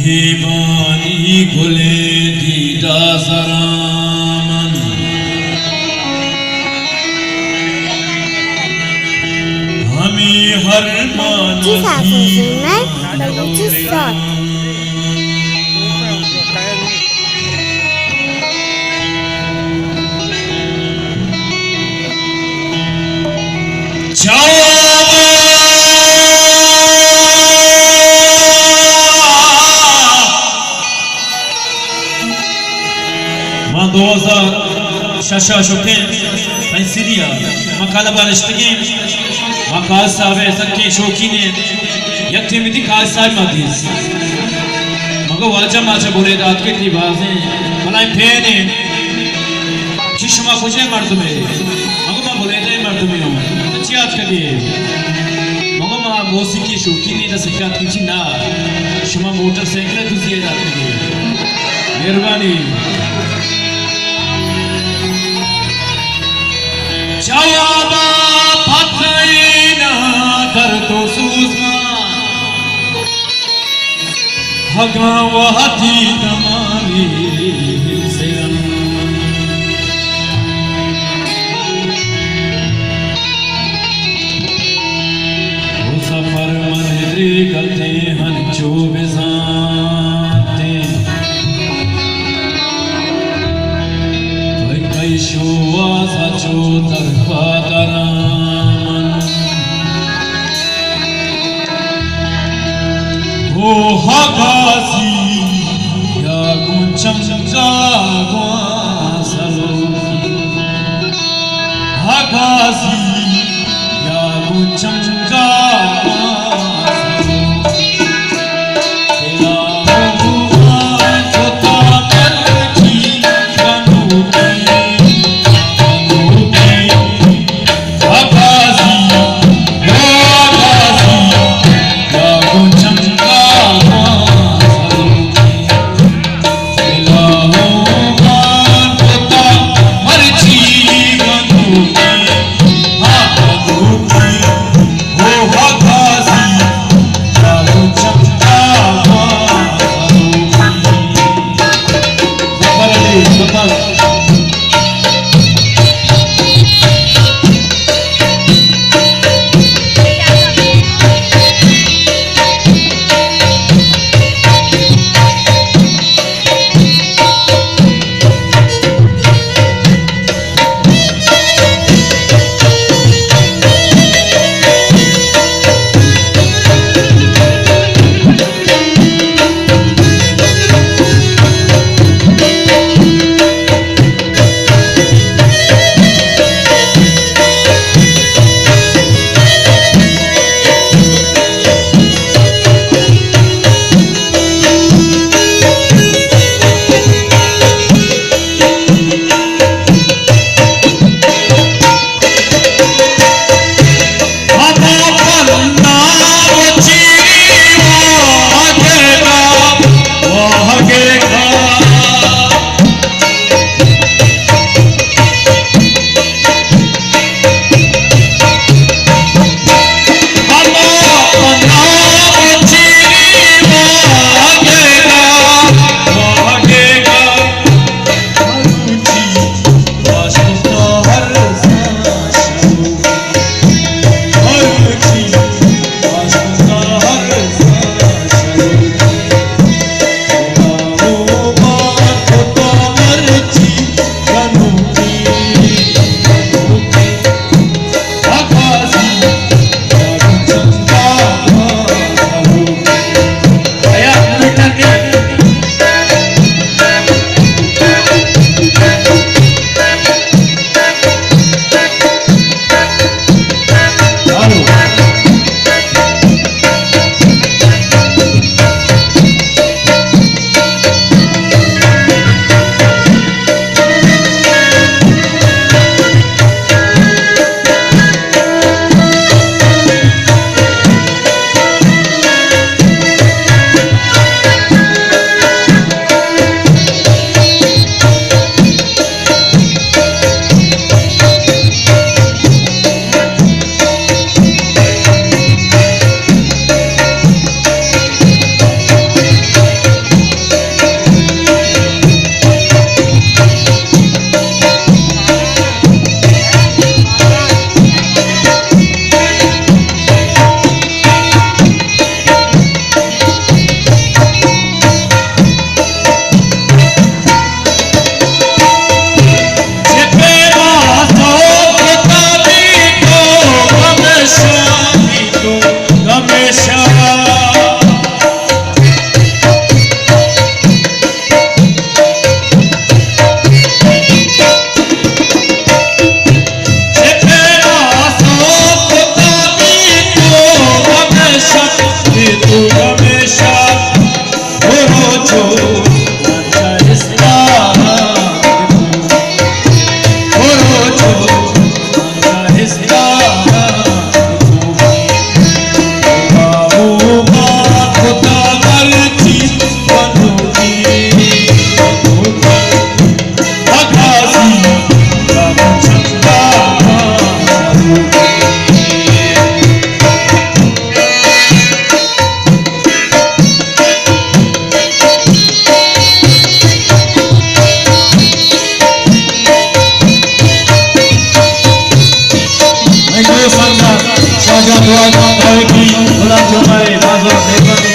मेहरबानी गुले दीदा सरामन हमें हर Şaşa şoken, pensiliya, makala barıştıgın, makal sahibi sakke şokinin, yakte midi kal sahibi madis. Maga valca maça bole daat ke libazen, malay pehne, çişma koca mardume, maga ma bole day mardume ho, çiyat kadiye. Maga ma musiki şokinin da sakat kiçi na, şuma motorcycle duziye daat kadiye. Mehribani. Cevaba patlayına dardo suzman Haga vahati damani seyan O safar manhri galte hancho bezante Showa sacho tarfa daraman O hagazi ya guncham jagwa salo Hagazi ya guncham jagwa राजा द्वार की बुला चुमाए बाजो